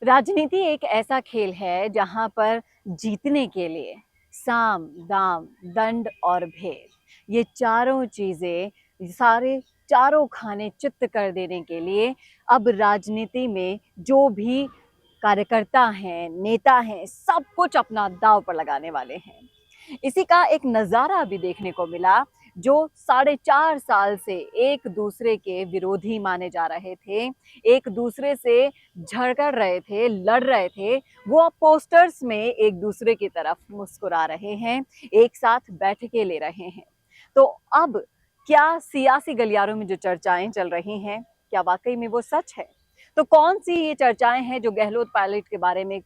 राजनीति एक ऐसा खेल है जहां पर जीतने के लिए साम, दाम, दंड और भेद ये चारों चीजें सारे चारों खाने चित्त कर देने के लिए अब राजनीति में जो भी कार्यकर्ता हैं, नेता हैं, सब कुछ अपना दांव पर लगाने वाले हैं। इसी का एक नजारा अभी देखने को मिला। जो 4.5 साल से एक दूसरे के विरोधी माने जा रहे थे, एक दूसरे से झगड़ रहे थे, लड़ रहे थे, वो अब पोस्टर्स में एक दूसरे की तरफ मुस्कुरा रहे हैं, एक साथ बैठकें ले रहे हैं। तो अब क्या सियासी गलियारों में जो चर्चाएं चल रही हैं, क्या वाकई में वो सच है? तो कौन सी ये चर्चाएं हैं जो गहलोत पायलट के बारे में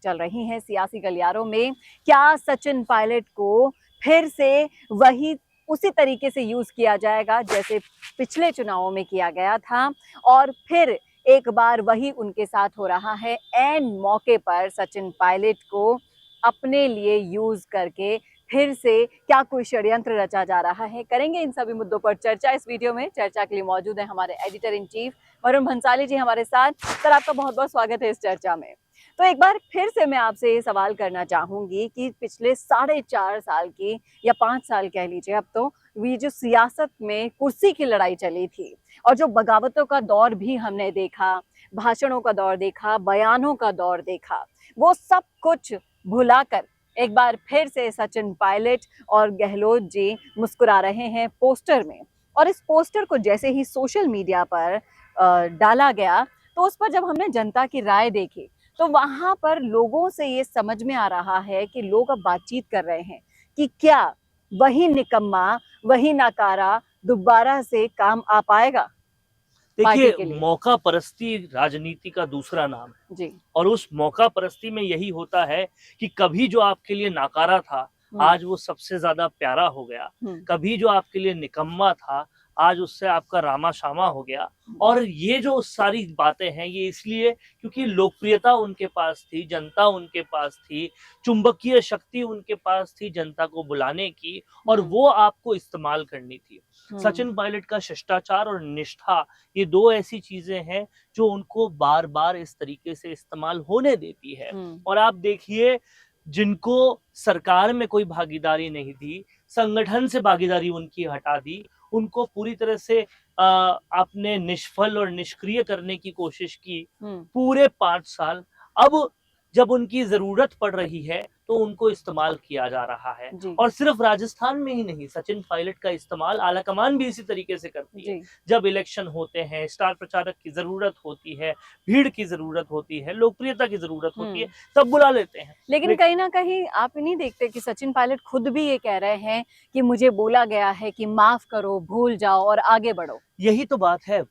चल रही हैं सियासी गलियारों में? क्या सचिन पायलट को फिर से वही उसी तरीके से यूज किया जाएगा जैसे पिछले चुनावों में किया गया था, और फिर एक बार वही उनके साथ हो रहा है? एन मौके पर सचिन पायलट को अपने लिए यूज करके फिर से क्या कोई षड्यंत्र रचा जा रहा है? करेंगे इन सभी मुद्दों पर चर्चा इस वीडियो में। चर्चा के लिए मौजूद है हमारे editor in chief Varun Bhansali ji हमारे साथ। सर, आपका बहुत बहुत स्वागत है इस चर्चा में। तो एक बार फिर से मैं आपसे ये सवाल करना चाहूंगी कि पिछले 4.5 साल की या 5 साल कह लीजिए, अब तो ये जो सियासत में कुर्सी की लड़ाई चली थी और जो बगावतों का दौर भी हमने देखा, भाषणों का दौर देखा, बयानों का दौर देखा, वो सब कुछ भुलाकर एक बार फिर से सचिन पायलट और गहलोत जी मुस्कुरा रहे हैं पोस्टर में। और इस पोस्टर को जैसे ही सोशल मीडिया पर डाला गया, तो उस पर जब हमने जनता की राय देखी, तो वहां पर लोगों से ये समझ में आ रहा है कि लोग अब बातचीत कर रहे हैं कि क्या वही निकम्मा, वही नकारा दोबारा से काम आ पाएगा पार्टी देखिए, के लिए? मौका परस्ती राजनीति का दूसरा नाम है। जी। और उस मौका परस्ती में यही होता है कि कभी जो आपके लिए नाकारा था, आज वो सबसे ज्यादा प्यारा हो गया। कभी जो आपके लिए निकम्मा था, आज उससे आपका रामा शामा हो गया। और ये जो सारी बातें हैं, ये इसलिए क्योंकि लोकप्रियता उनके पास थी, जनता उनके पास थी, चुंबकीय शक्ति उनके पास थी जनता को बुलाने की, और वो आपको इस्तेमाल करनी थी। सचिन पायलट का शिष्टाचार और निष्ठा, ये दो ऐसी चीजें हैं जो उनको बार बार इस तरीके से इस्तेमाल होने देती है। और आप देखिए, जिनको सरकार में कोई भागीदारी नहीं थी, संगठन से भागीदारी उनकी हटा दी, उनको पूरी तरह से आपने निष्फल और निष्क्रिय करने की कोशिश की पूरे 5 साल। अब जब उनकी जरूरत पड़ रही है तो उनको इस्तेमाल किया जा रहा है। और सिर्फ राजस्थान में ही नहीं, सचिन पायलट का इस्तेमाल आलाकमान भी इसी तरीके से करती है। जब इलेक्शन होते हैं, स्टार प्रचारक की जरूरत होती है, भीड़ की जरूरत होती है, लोकप्रियता की जरूरत होती है, तब बुला लेते हैं। लेकिन कहीं ना कहीं आप नहीं देखते कि सचिन पायलट खुद भी ये कह रहे हैं कि मुझे बोला गया है कि माफ करो, भूल जाओ और आगे बढ़ो? यही तो बात है।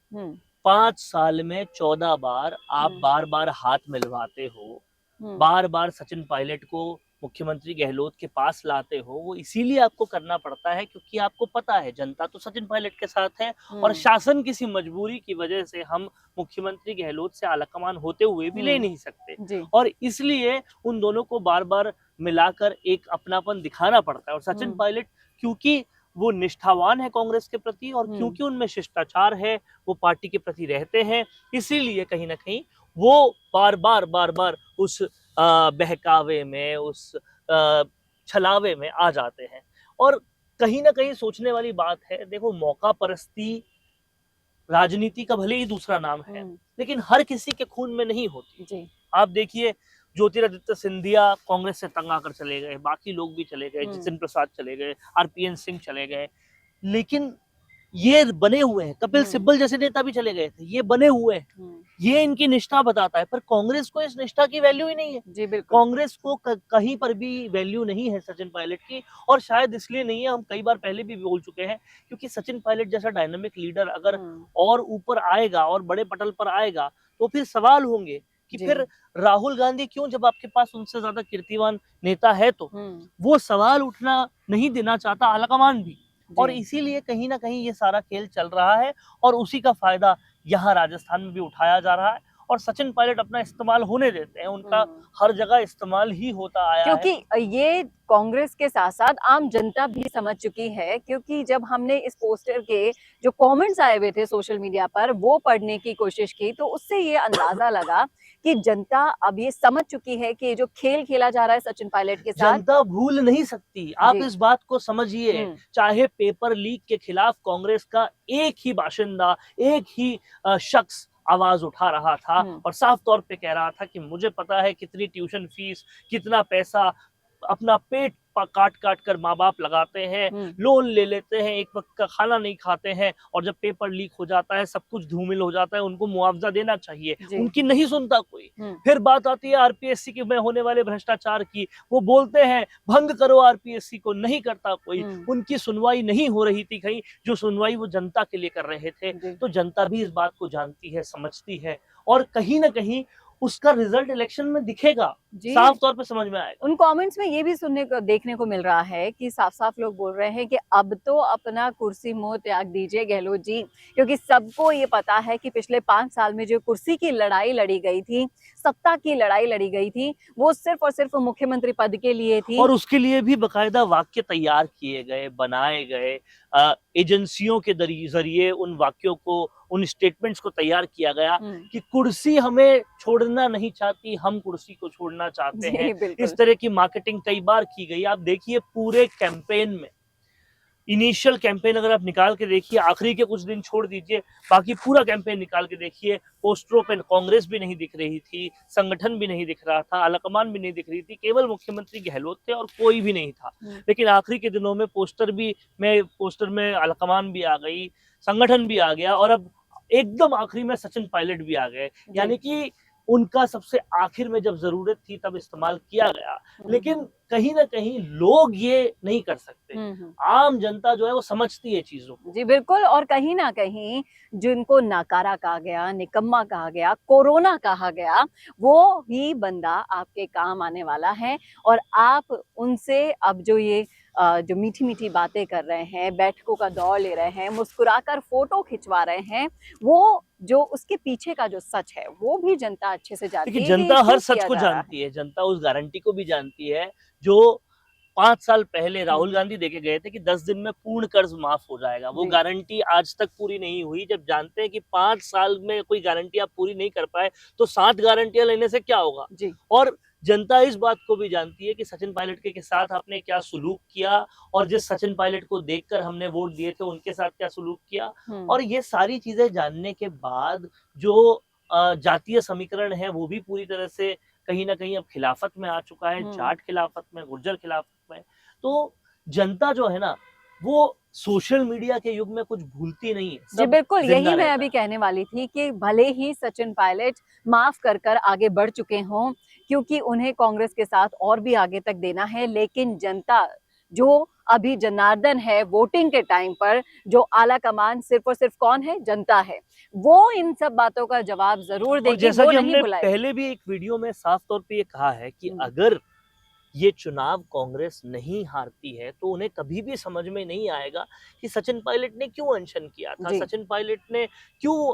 5 साल में 14 बार आप बार बार हाथ मिलवाते हो, बार बार सचिन पायलट को मुख्यमंत्री गहलोत के पास लाते हो। वो इसीलिए आपको करना पड़ता है क्योंकि आपको पता है जनता तो सचिन पायलट के साथ है, और शासन किसी मजबूरी की वजह से हम मुख्यमंत्री गहलोत से आलाकमान होते हुए भी ले नहीं सकते, और इसलिए उन दोनों को बार बार मिलाकर एक अपनापन दिखाना पड़ता है। और सचिन पायलट क्योंकि वो निष्ठावान है कांग्रेस के प्रति, और क्योंकि उनमें शिष्टाचार है, वो पार्टी के प्रति रहते हैं, इसीलिए कहीं ना कहीं वो बार बार उस बहकावे में, उस छलावे में आ जाते हैं। और कहीं ना कहीं सोचने वाली बात है, देखो, मौका परस्ती राजनीति का भले ही दूसरा नाम है, लेकिन हर किसी के खून में नहीं होती। आप देखिए, ज्योतिरादित्य सिंधिया कांग्रेस से तंग आकर चले गए, बाकी लोग भी चले गए, जितिन प्रसाद चले गए, आरपीएन सिंह चले गए, लेकिन ये बने हुए हैं। कपिल सिब्बल जैसे नेता भी चले गए थे, ये बने हुए हैं। ये इनकी निष्ठा बताता है। पर कांग्रेस को इस निष्ठा की वैल्यू ही नहीं है। जी बिल्कुल। कांग्रेस को कहीं पर भी वैल्यू नहीं है सचिन पायलट की, और शायद इसलिए नहीं है, हम कई बार पहले भी बोल चुके हैं, क्योंकि सचिन पायलट जैसा डायनामिक लीडर अगर और ऊपर आएगा और बड़े पटल पर आएगा, तो फिर सवाल होंगे कि फिर राहुल गांधी क्यों, जब आपके पास उनसे ज्यादा कीर्तिवान नेता है। तो वो सवाल उठना नहीं देना चाहता आलाकमान भी, और इसीलिए कहीं ना कहीं ये सारा खेल चल रहा है, और उसी का फायदा यहाँ राजस्थान में भी उठाया जा रहा है। और सचिन पायलट अपना इस्तेमाल होने देते हैं, उनका हर जगह इस्तेमाल ही होता आया है। क्योंकि ये कांग्रेस के साथ साथ आम जनता भी समझ चुकी है, क्योंकि जब हमने इस पोस्टर के जो कमेंट्स आए हुए थे सोशल मीडिया पर वो पढ़ने की कोशिश की, तो उससे ये अंदाजा लगा कि जनता अब ये समझ चुकी है कि ये जो खेल खेला जा रहा है सचिन पायलट के साथ, जनता भूल नहीं सकती। आप जी। इस बात को समझिए, चाहे पेपर लीक के खिलाफ कांग्रेस का एक ही बाशिंदा, एक ही शख्स आवाज उठा रहा था और साफ तौर पे कह रहा था कि मुझे पता है कितनी ट्यूशन फीस, कितना पैसा अपना पेट काट काट कर माँ बाप लगाते हैं, लोन ले लेते हैं, एक वक्त का खाना नहीं खाते हैं, और जब पेपर लीक हो जाता है, सब कुछ धूमिल हो जाता है, उनको मुआवजा देना चाहिए, उनकी नहीं सुनता कोई। फिर बात आती है आरपीएससी के में होने वाले भ्रष्टाचार की, वो बोलते हैं भंग करो आरपीएससी को, नहीं करता कोई। उनकी सुनवाई नहीं हो रही थी कहीं, जो सुनवाई वो जनता के लिए कर रहे थे। तो जनता भी इस बात को जानती है, समझती है, और कहीं ना कहीं उसका रिजल्ट इलेक्शन में दिखेगा, साफ तौर पे समझ में आएगा। उन कमेंट्स में ये भी सुनने को देखने को मिल रहा है कि साफ साफ लोग बोल रहे हैं कि अब तो अपना कुर्सी मोह त्याग दीजिए गहलोत जी, क्योंकि सबको ये पता है कि पिछले 5 साल में जो कुर्सी की लड़ाई लड़ी गई थी, सत्ता की लड़ाई लड़ी गई थी, वो सिर्फ और सिर्फ मुख्यमंत्री पद के लिए थी, और उसके लिए भी बकायदा वाक्य तैयार किए गए, बनाए गए, एजेंसियों के जरिए उन वाक्यों को, उन स्टेटमेंट्स को तैयार किया गया कि कुर्सी हमें छोड़ना नहीं चाहती, हम कुर्सी को छोड़ना चाहते हैं। इस तरह की मार्केटिंग कई बार की गई। आप देखिए पूरे कैंपेन में, इनिशियल कैंपेन अगर आप निकाल के देखिए, आखिरी के कुछ दिन छोड़ दीजिए, बाकी पूरा कैंपेन निकाल के देखिए, पोस्टरों पे कांग्रेस भी नहीं दिख रही थी, संगठन भी नहीं दिख रहा था, आलाकमान भी नहीं दिख रही थी, केवल मुख्यमंत्री गहलोत थे और कोई भी नहीं था। लेकिन आखिरी के दिनों में पोस्टर में आलाकमान भी आ गई, संगठन भी आ गया, और अब एकदम आखिरी में सचिन पायलट भी आ गए। यानी कि उनका सबसे आखिर में जब जरूरत थी तब इस्तेमाल किया गया। लेकिन कहीं ना कहीं लोग ये नहीं कर सकते, आम जनता जो है वो समझती है चीजों को। जी बिल्कुल, और कहीं ना कहीं जिनको नाकारा कहा गया, निकम्मा कहा गया, कोरोना कहा गया, वो ही बंदा आपके काम आने वाला है। और आप उनसे अब जो मीठी मीठी बातें कर रहे हैं, बैठकों का दौर ले रहे हैं, मुस्कुराकर फोटो खिंचवा रहे हैं, वो जो उसके पीछे का जो सच है वो भी जनता अच्छे से जानती है। जनता हर सच को जानती है, जनता उस गारंटी को भी जानती है जो 5 साल पहले राहुल गांधी देके गए थे कि 10 दिन में पूर्ण कर्ज माफ हो जाएगा। वो गारंटी आज तक पूरी नहीं हुई। जब जानते हैं कि 5 साल में कोई गारंटी आप पूरी नहीं कर पाए तो 7 गारंटियां लेने से क्या होगा। और जनता इस बात को भी जानती है कि सचिन पायलट के साथ आपने क्या सुलूक किया, और जिस सचिन पायलट को देखकर हमने वोट दिए थे उनके साथ क्या सुलूक किया। और ये सारी चीजें जानने के बाद जो जातीय समीकरण है वो भी पूरी तरह से कहीं ना कहीं अब खिलाफत में आ चुका है, जाट खिलाफत में, गुर्जर खिलाफत में। तो जनता जो है ना वो सोशल मीडिया के युग में कुछ भूलती नहीं है। जी बिल्कुल, यही मैं अभी कहने वाली थी कि भले ही सचिन पायलट माफ कर आगे बढ़ चुके हों, क्योंकि उन्हें कांग्रेस के साथ और भी आगे तक देना है, लेकिन जनता जो अभी जनार्दन है, वोटिंग के टाइम पर जो आला कमान सिर्फ और सिर्फ कौन है, जनता है, वो इन सब बातों का जवाब जरूर देगी। जैसा कि हमने पहले भी एक वीडियो में साफ तौर पे ये कहा है कि अगर ये चुनाव कांग्रेस नहीं हारती है तो उन्हें कभी भी समझ में नहीं आएगा कि सचिन पायलट ने क्यों अनशन किया था, सचिन पायलट ने क्यों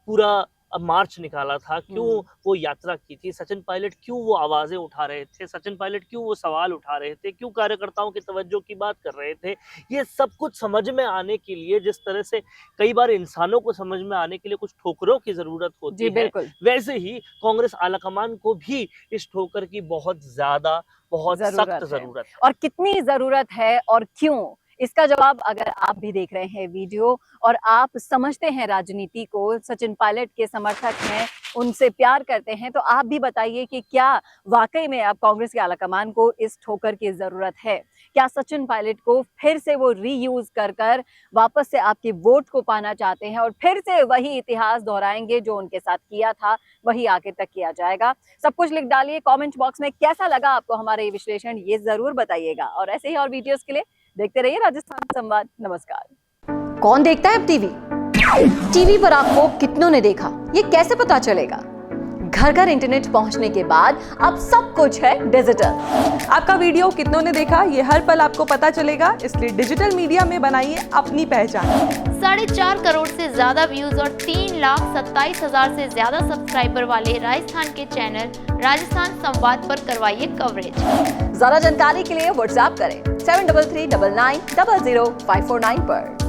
पूरा मार्च निकाला था, क्यों वो यात्रा की थी, सचिन पायलट क्यों वो आवाजें उठा रहे थे, सचिन पायलट क्यों वो सवाल उठा रहे थे, क्यों कार्यकर्ताओं की तवज्जो की बात कर रहे थे। ये सब कुछ समझ में आने के लिए, जिस तरह से कई बार इंसानों को समझ में आने के लिए कुछ ठोकरों की जरूरत होती है, वैसे ही कांग्रेस आलाकमान को भी इस ठोकर की बहुत ज्यादा, बहुत सख्त जरूरत है। और कितनी जरूरत है और क्यों, इसका जवाब अगर आप भी देख रहे हैं वीडियो और आप समझते हैं राजनीति को, सचिन पायलट के समर्थक हैं, उनसे प्यार करते हैं, तो आप भी बताइए कि क्या वाकई में अब कांग्रेस के आलाकमान को इस ठोकर की जरूरत है। क्या सचिन पायलट को फिर से वो रीयूज कर वापस से आपके वोट को पाना चाहते हैं और फिर से वही इतिहास दोहराएंगे जो उनके साथ किया था, वही आगे तक किया जाएगा। सब कुछ लिख डालिए कमेंट बॉक्स में। कैसा लगा आपको हमारा ये विश्लेषण, ये जरूर बताइएगा। और ऐसे ही और वीडियोस के लिए देखते रहिए राजस्थान संवाद। नमस्कार। कौन देखता है अब टीवी पर आपको कितनों ने देखा, ये कैसे पता चलेगा? घर घर इंटरनेट पहुंचने के बाद अब सब कुछ है डिजिटल। आपका वीडियो कितनों ने देखा ये हर पल आपको पता चलेगा, इसलिए डिजिटल मीडिया में बनाइए अपनी पहचान। 4.5 करोड़ से ज्यादा व्यूज और 3,27,000 से ज्यादा सब्सक्राइबर वाले राजस्थान के चैनल राजस्थान संवाद पर करवाइए कवरेज। ज्यादा जानकारी के लिए व्हाट्सएप करें 7339900549 पर।